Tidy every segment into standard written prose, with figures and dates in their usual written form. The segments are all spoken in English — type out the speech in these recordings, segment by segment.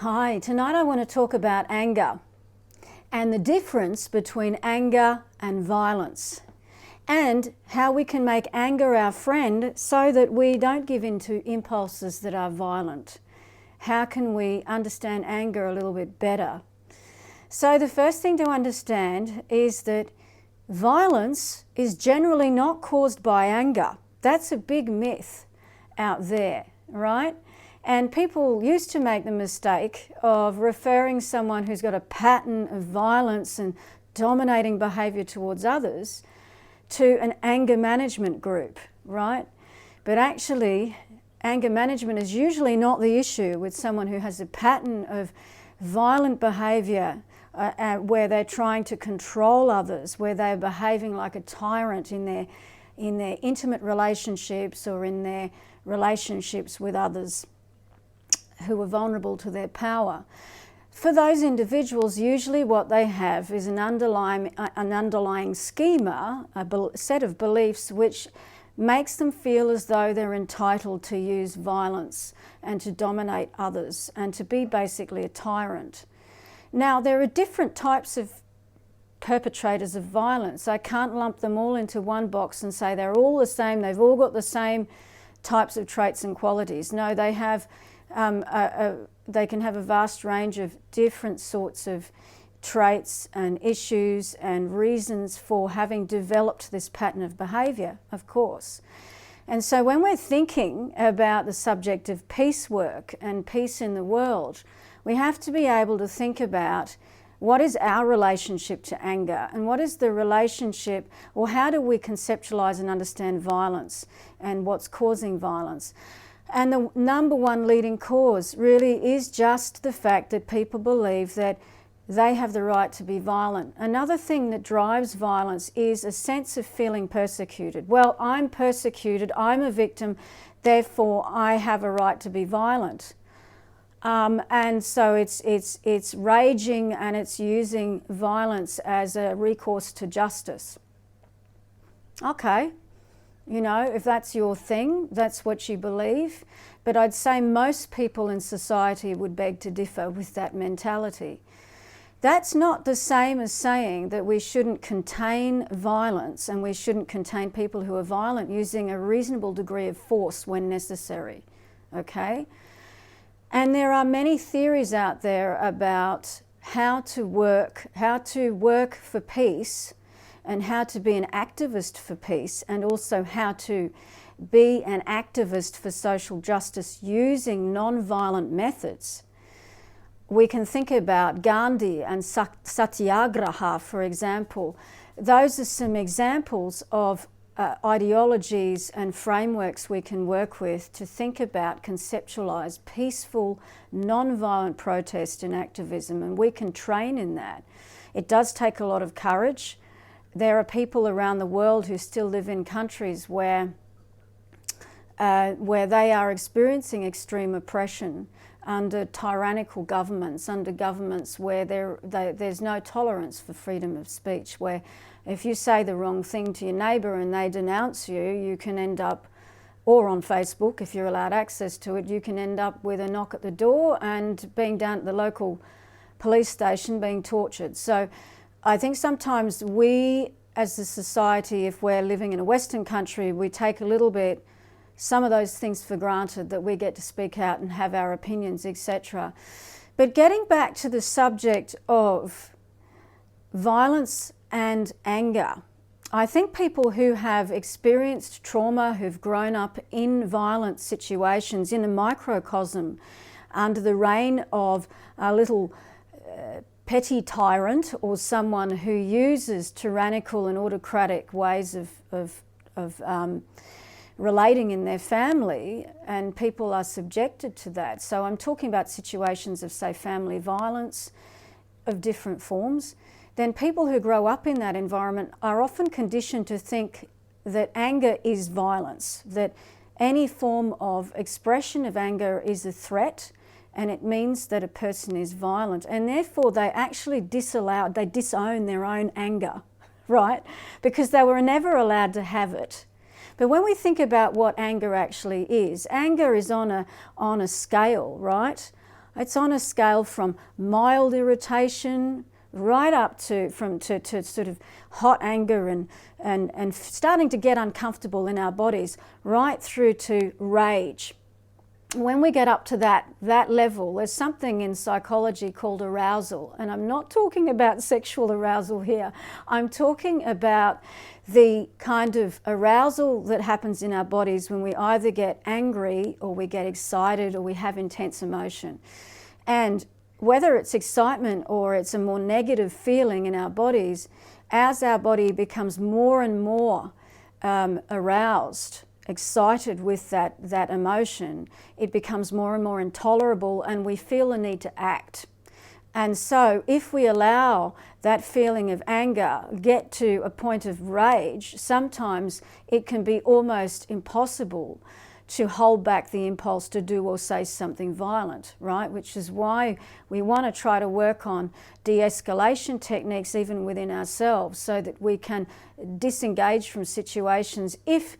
Hi, tonight I want to talk about anger and the difference between anger and violence, and how we can make anger our friend so that we don't give in to impulses that are violent. How can we understand anger a little bit better? So the first thing to understand is that violence is generally not caused by anger. That's a big myth out there, right? And people used to make the mistake of referring someone who's got a pattern of violence and dominating behaviour towards others to an anger management group, right? But actually, anger management is usually not the issue with someone who has a pattern of violent behaviour where they're trying to control others, where they're behaving like a tyrant in their intimate relationships or in their relationships with others who are vulnerable to their power. For those individuals, usually what they have is an underlying schema, a set of beliefs which makes them feel as though they're entitled to use violence and to dominate others and to be basically a tyrant. Now, there are different types of perpetrators of violence. I can't lump them all into one box and say they're all the same, they've all got the same types of traits and qualities. No, they have they can have a vast range of different sorts of traits and issues and reasons for having developed this pattern of behaviour, of course. And so when we're thinking about the subject of peace work and peace in the world, we have to be able to think about what is our relationship to anger and what is the relationship, or how do we conceptualise and understand violence and what's causing violence. And the number one leading cause really is just the fact that people believe that they have the right to be violent. Another thing that drives violence is a sense of feeling persecuted. Well, I'm persecuted, I'm a victim, therefore I have a right to be violent. And so it's raging and it's using violence as a recourse to justice. Okay. You know, if that's your thing, that's what you believe. But I'd say most people in society would beg to differ with that mentality. That's not the same as saying that we shouldn't contain violence and we shouldn't contain people who are violent using a reasonable degree of force when necessary, okay? And there are many theories out there about how to work for peace, and how to be an activist for peace, and also how to be an activist for social justice using non-violent methods. We can think about Gandhi and Satyagraha, for example. Those are some examples of ideologies and frameworks we can work with to think about, conceptualise peaceful, non-violent protest and activism, and we can train in that. It does take a lot of courage. There are people around the world who still live in countries where they are experiencing extreme oppression under tyrannical governments, under governments where there's no tolerance for freedom of speech, where if you say the wrong thing to your neighbour and they denounce you, you can end up, or on Facebook, if you're allowed access to it, you can end up with a knock at the door and being down at the local police station being tortured. So I think sometimes we, as a society, if we're living in a Western country, we take a little bit some of those things for granted, that we get to speak out and have our opinions, etc. But getting back to the subject of violence and anger, I think people who have experienced trauma, who've grown up in violent situations, in a microcosm, under the reign of a little petty tyrant or someone who uses tyrannical and autocratic ways of relating in their family, and people are subjected to that. So I'm talking about situations of, say, family violence of different forms. Then people who grow up in that environment are often conditioned to think that anger is violence, that any form of expression of anger is a threat, and it means that a person is violent, and therefore they actually disown their own anger, right? Because they were never allowed to have it. But when we think about what anger actually is on a scale, right? It's on a scale from mild irritation right up to sort of hot anger and starting to get uncomfortable in our bodies, right through to rage. When we get up to that level, there's something in psychology called arousal. And I'm not talking about sexual arousal here. I'm talking about the kind of arousal that happens in our bodies when we either get angry or we get excited or we have intense emotion. And whether it's excitement or it's a more negative feeling in our bodies, as our body becomes more and more aroused, excited with that emotion, it becomes more and more intolerable and we feel the need to act. And so if we allow that feeling of anger get to a point of rage, sometimes it can be almost impossible to hold back the impulse to do or say something violent, right? Which is why we want to try to work on de-escalation techniques even within ourselves so that we can disengage from situations if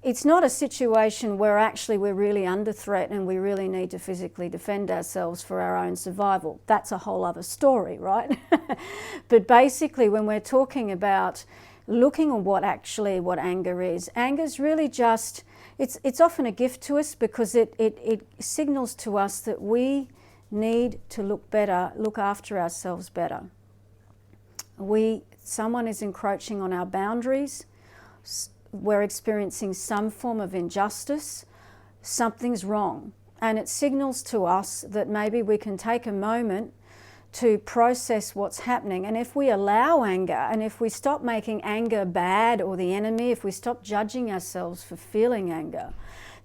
it's not a situation where actually we're really under threat and we really need to physically defend ourselves for our own survival. That's a whole other story, right? But basically when we're talking about looking at what anger is really just, it's often a gift to us because it signals to us that we need to look after ourselves better. Someone is encroaching on our boundaries, we're experiencing some form of injustice, something's wrong. And it signals to us that maybe we can take a moment to process what's happening. And if we allow anger, and if we stop making anger bad or the enemy, if we stop judging ourselves for feeling anger,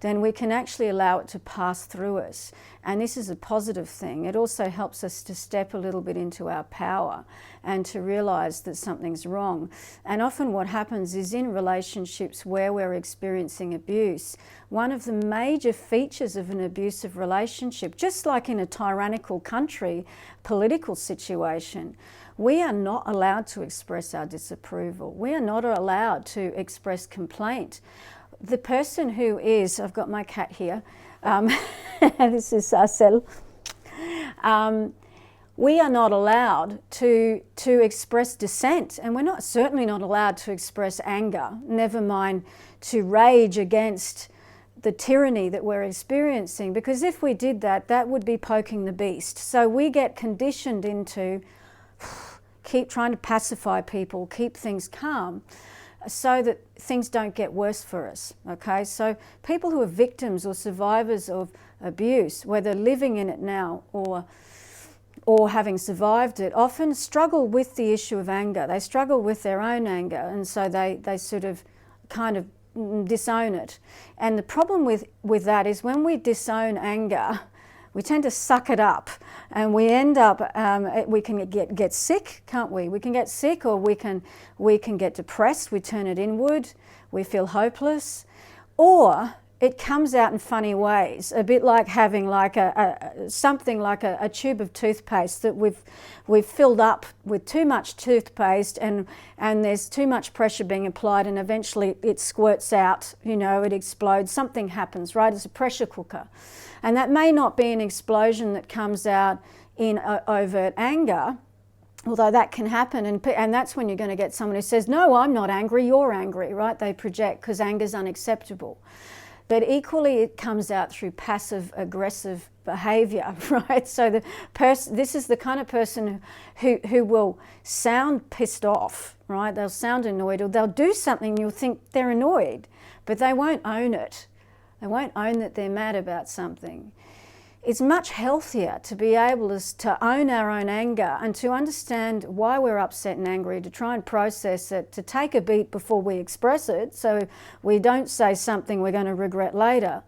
then we can actually allow it to pass through us. And this is a positive thing. It also helps us to step a little bit into our power and to realize that something's wrong. And often what happens is in relationships where we're experiencing abuse, one of the major features of an abusive relationship, just like in a tyrannical country, political situation, we are not allowed to express our disapproval. We are not allowed to express complaint. The person who is, I've got my cat here, this is Sarcelle, we are not allowed to express dissent, and we're certainly not allowed to express anger, never mind to rage against the tyranny that we're experiencing, because if we did that, that would be poking the beast. So we get conditioned into keep trying to pacify people, keep things calm, so that things don't get worse for us, okay? So people who are victims or survivors of abuse, whether living in it now or having survived it, often struggle with the issue of anger. They struggle with their own anger, and so they sort of kind of disown it. And the problem with that is when we disown anger, we tend to suck it up, and we end up, we can get sick, can't we? We can get sick, or we can get depressed, we turn it inward, we feel hopeless, or it comes out in funny ways, a bit like having like something like a tube of toothpaste that we've filled up with too much toothpaste, and there's too much pressure being applied, and eventually it squirts out, you know, it explodes, something happens, right? It's a pressure cooker. And that may not be an explosion that comes out in overt anger, although that can happen, and that's when you're going to get someone who says, no, I'm not angry, you're angry, right? They project because anger's unacceptable. But equally it comes out through passive aggressive behaviour, right? So this is the kind of person who will sound pissed off, right? They'll sound annoyed, or they'll do something you'll think they're annoyed, but they won't own it. They won't own that they're mad about something. It's much healthier to be able to own our own anger and to understand why we're upset and angry, to try and process it, to take a beat before we express it so we don't say something we're going to regret later,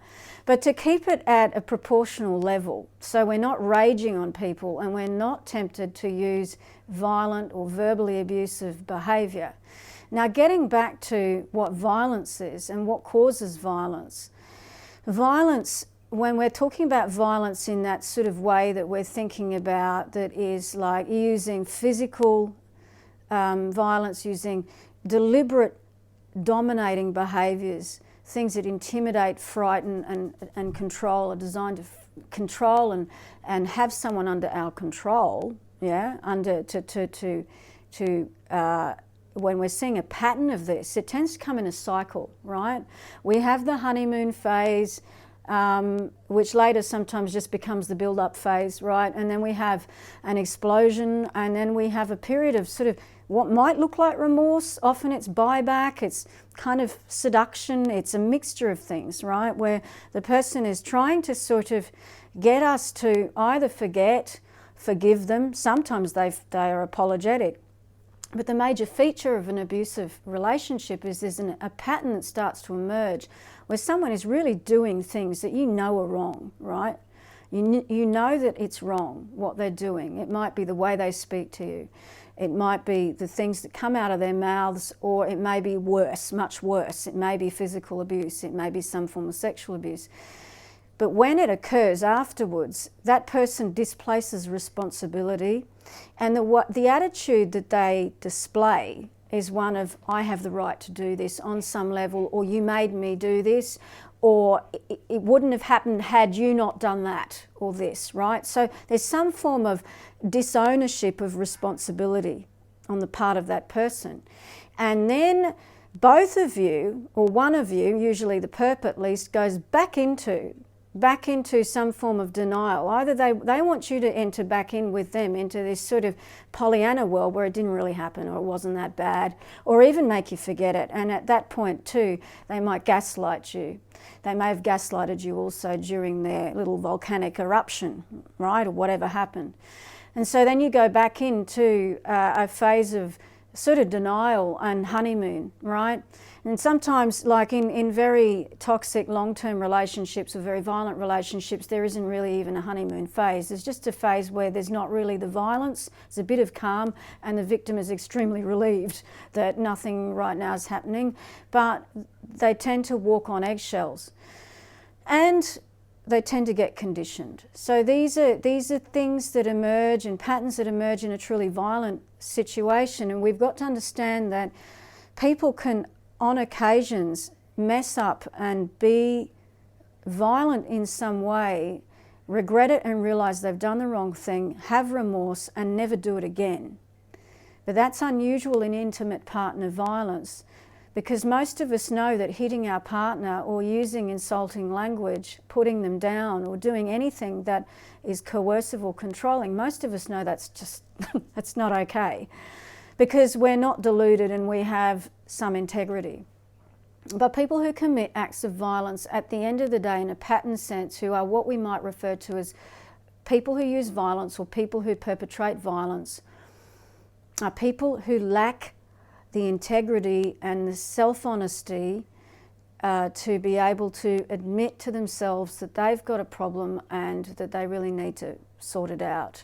but to keep it at a proportional level so we're not raging on people and we're not tempted to use violent or verbally abusive behaviour. Now, getting back to what violence is and what causes violence. Violence, when we're talking about violence in that sort of way that we're thinking about, that is like using physical violence, using deliberate dominating behaviours, things that intimidate, frighten and control, are designed control and have someone under our control, yeah, when we're seeing a pattern of this, it tends to come in a cycle, right? We have the honeymoon phase, which later sometimes just becomes the build-up phase, right? And then we have an explosion, and then we have a period of sort of what might look like remorse. Often it's buyback, it's kind of seduction, it's a mixture of things, right? Where the person is trying to sort of get us to either forgive them. Sometimes they are apologetic. But the major feature of an abusive relationship is there's a pattern that starts to emerge where someone is really doing things that you know are wrong, right? You know that it's wrong, what they're doing. It might be the way they speak to you. It might be the things that come out of their mouths, or it may be worse, much worse. It may be physical abuse. It may be some form of sexual abuse. But when it occurs afterwards, that person displaces responsibility, and the attitude that they display is one of, I have the right to do this on some level, or you made me do this, or it wouldn't have happened had you not done that or this, right? So there's some form of disownership of responsibility on the part of that person. And then both of you, or one of you, usually the perp at least, goes back into some form of denial. Either they want you to enter back in with them into this sort of Pollyanna world where it didn't really happen, or it wasn't that bad, or even make you forget it. And at that point too, they might gaslight you. They may have gaslighted you also during their little volcanic eruption, right, or whatever happened. And so then you go back into a phase of sort of denial and honeymoon, right? And sometimes, like in very toxic long-term relationships or very violent relationships, there isn't really even a honeymoon phase. There's just a phase where there's not really the violence, there's a bit of calm, and the victim is extremely relieved that nothing right now is happening. But they tend to walk on eggshells, and they tend to get conditioned. So these are things that emerge, and patterns that emerge in a truly violent situation. And we've got to understand that people can, on occasions, mess up and be violent in some way, regret it and realise they've done the wrong thing, have remorse, and never do it again. But that's unusual in intimate partner violence, because most of us know that hitting our partner or using insulting language, putting them down, or doing anything that is coercive or controlling, most of us know that's just that's not okay, because we're not deluded and we have some integrity. But people who commit acts of violence at the end of the day in a pattern sense, who are what we might refer to as people who use violence or people who perpetrate violence, are people who lack the integrity and the self-honesty to be able to admit to themselves that they've got a problem and that they really need to sort it out.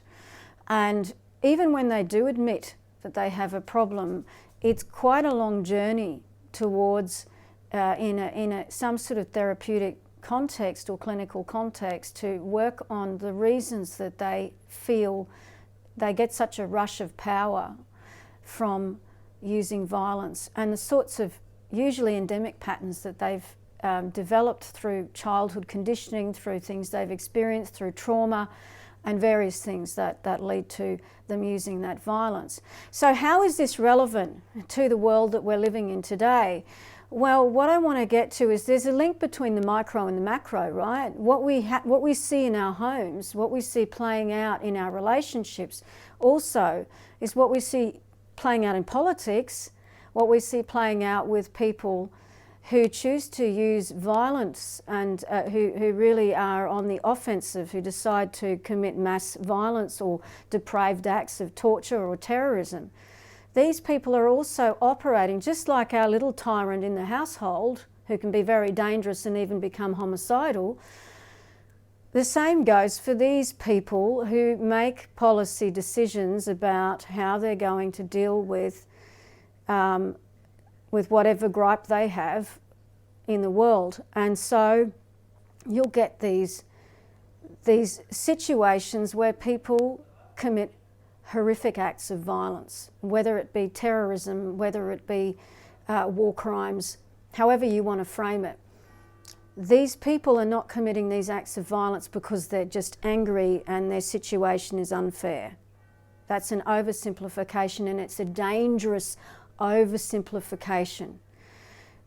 And even when they do admit that they have a problem, it's quite a long journey towards, in some sort of therapeutic context or clinical context, to work on the reasons that they feel they get such a rush of power from using violence, and the sorts of usually endemic patterns that they've developed through childhood conditioning, through things they've experienced, through trauma, and various things that lead to them using that violence. So how is this relevant to the world that we're living in today? Well, what I want to get to is there's a link between the micro and the macro, right? What we see in our homes, what we see playing out in our relationships also is what we see playing out in politics, what we see playing out with people who choose to use violence and who really are on the offensive, who decide to commit mass violence or depraved acts of torture or terrorism. These people are also operating just like our little tyrant in the household, who can be very dangerous and even become homicidal. The same goes for these people who make policy decisions about how they're going to deal with whatever gripe they have in the world. And so you'll get these situations where people commit horrific acts of violence, whether it be terrorism, whether it be war crimes, however you want to frame it. these people are not committing these acts of violence because they're just angry and their situation is unfair. That's an oversimplification, and it's a dangerous oversimplification.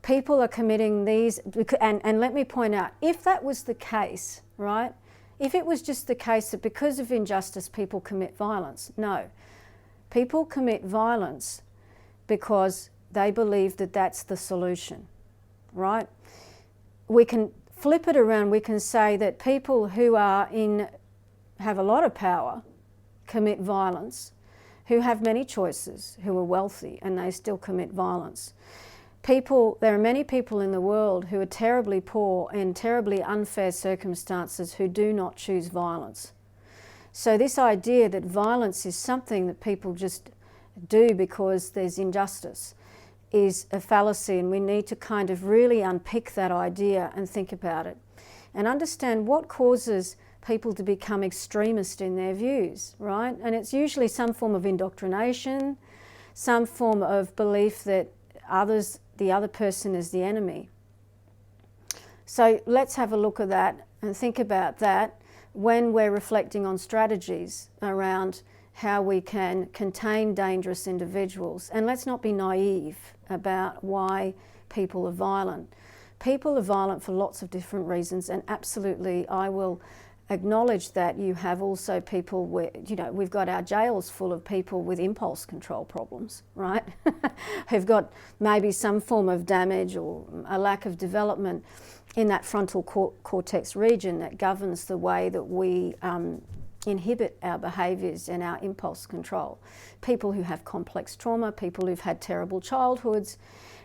People are committing these, and let me point out, if that was the case, right, if it was just the case that because of injustice people commit violence, no. People commit violence because they believe that that's the solution, right? We can flip it around. We can say that people who have a lot of power commit violence, who have many choices, who are wealthy, and they still commit violence. There are many people in the world who are terribly poor in terribly unfair circumstances who do not choose violence. So this idea that violence is something that people just do because there's injustice is a fallacy, and we need to kind of really unpick that idea and think about it and understand what causes people to become extremist in their views, right? And it's usually some form of indoctrination, some form of belief that the other person is the enemy. So let's have a look at that and think about that when we're reflecting on strategies around how we can contain dangerous individuals. And let's not be naive about why people are violent. People are violent for lots of different reasons, and absolutely I will acknowledge that you have also people where, we've got our jails full of people with impulse control problems, right? Who've got maybe some form of damage or a lack of development in that frontal cortex region that governs the way that we inhibit our behaviours and our impulse control. People who have complex trauma, people who've had terrible childhoods,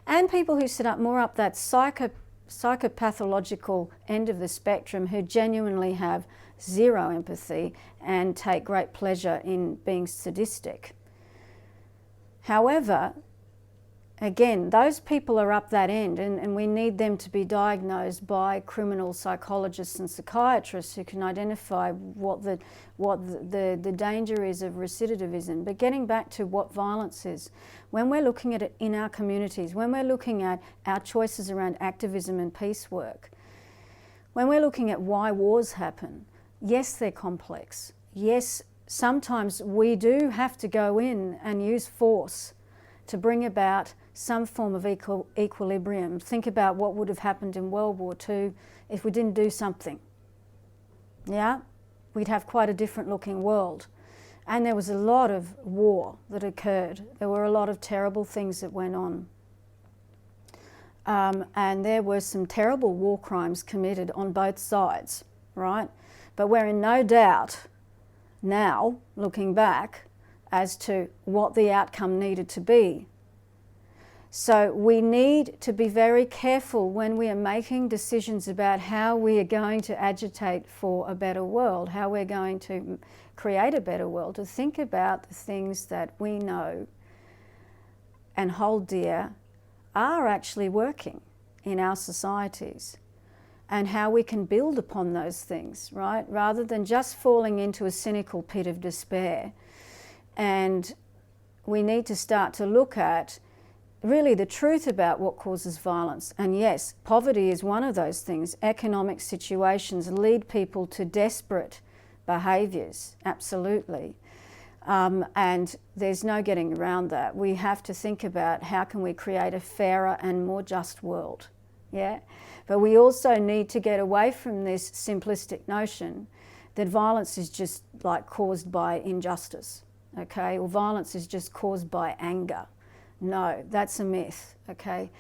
and people who sit up more up that psychopathological end of the spectrum, who genuinely have zero empathy and take great pleasure in being sadistic. However, again, those people are up that end, and we need them to be diagnosed by criminal psychologists and psychiatrists who can identify what the danger is of recidivism. But getting back to what violence is, when we're looking at it in our communities, when we're looking at our choices around activism and peace work, when we're looking at why wars happen, yes, they're complex. Yes, sometimes we do have to go in and use force to bring about some form of equilibrium. Think about what would have happened in World War II if we didn't do something. Yeah? We'd have quite a different looking world. And there was a lot of war that occurred. There were a lot of terrible things that went on. And there were some terrible war crimes committed on both sides, right? But we're in no doubt now, looking back, as to what the outcome needed to be. So we need to be very careful when we are making decisions about how we are going to agitate for a better world, how we're going to create a better world, to think about the things that we know and hold dear are actually working in our societies, and how we can build upon those things, right? Rather than just falling into a cynical pit of despair. And we need to start to look at really the truth about what causes violence. And yes, poverty is one of those things. Economic situations lead people to desperate behaviours, absolutely. And there's no getting around that. We have to think about how can we create a fairer and more just world, yeah? But we also need to get away from this simplistic notion that violence is just like caused by injustice, okay? Or violence is just caused by anger. No, that's a myth, okay?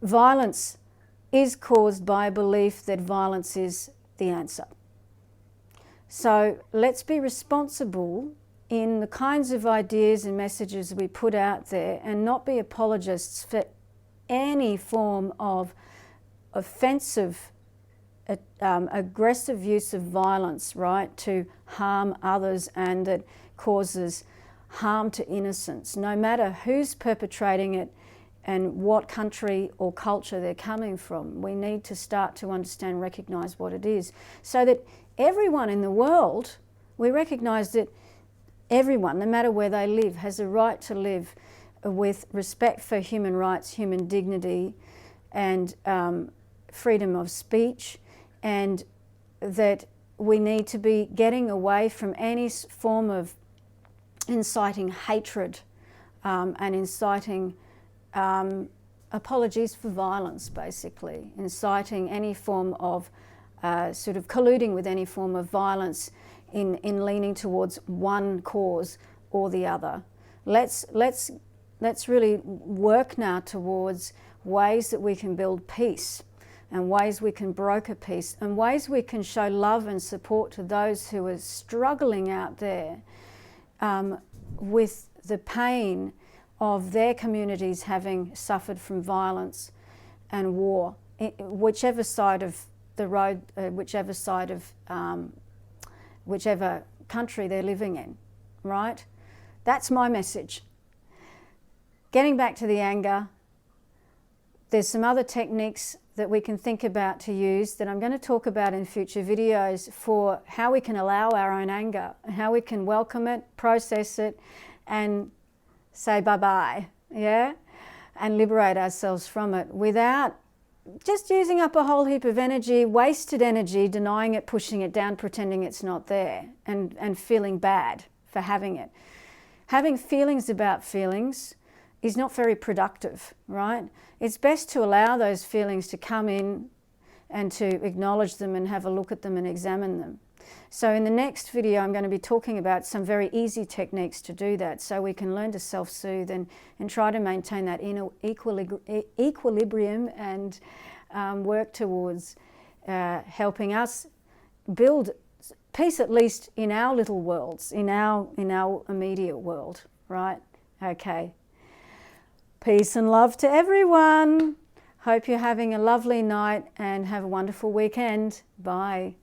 Violence is caused by a belief that violence is the answer. So let's be responsible in the kinds of ideas and messages we put out there, and not be apologists for any form of offensive, aggressive use of violence, right, to harm others and that causes harm to innocents, no matter who's perpetrating it and what country or culture they're coming from. We need to start to understand and recognise what it is, so that everyone in the world, we recognise that everyone, no matter where they live, has a right to live with respect for human rights, human dignity, and freedom of speech, and that we need to be getting away from any form of inciting hatred and inciting apologies for violence, basically, inciting any form of sort of colluding with any form of violence in leaning towards one cause or the other. Let's really work now towards ways that we can build peace, and ways we can broker peace, and ways we can show love and support to those who are struggling out there with the pain of their communities having suffered from violence and war, whichever side of the road, whichever country they're living in, right? That's my message. Getting back to the anger, there's some other techniques that we can think about to use that I'm going to talk about in future videos for how we can allow our own anger, how we can welcome it, process it, and say bye-bye, yeah? And liberate ourselves from it without just using up a whole heap of energy, wasted energy, denying it, pushing it down, pretending it's not there, and feeling bad for having it. Having feelings about feelings is not very productive, right? It's best to allow those feelings to come in and to acknowledge them and have a look at them and examine them. So in the next video, I'm going to be talking about some very easy techniques to do that, so we can learn to self-soothe and try to maintain that inner equilibrium and work towards helping us build peace, at least in our little worlds, in our immediate world, right? Okay. Peace and love to everyone. Hope you're having a lovely night and have a wonderful weekend. Bye.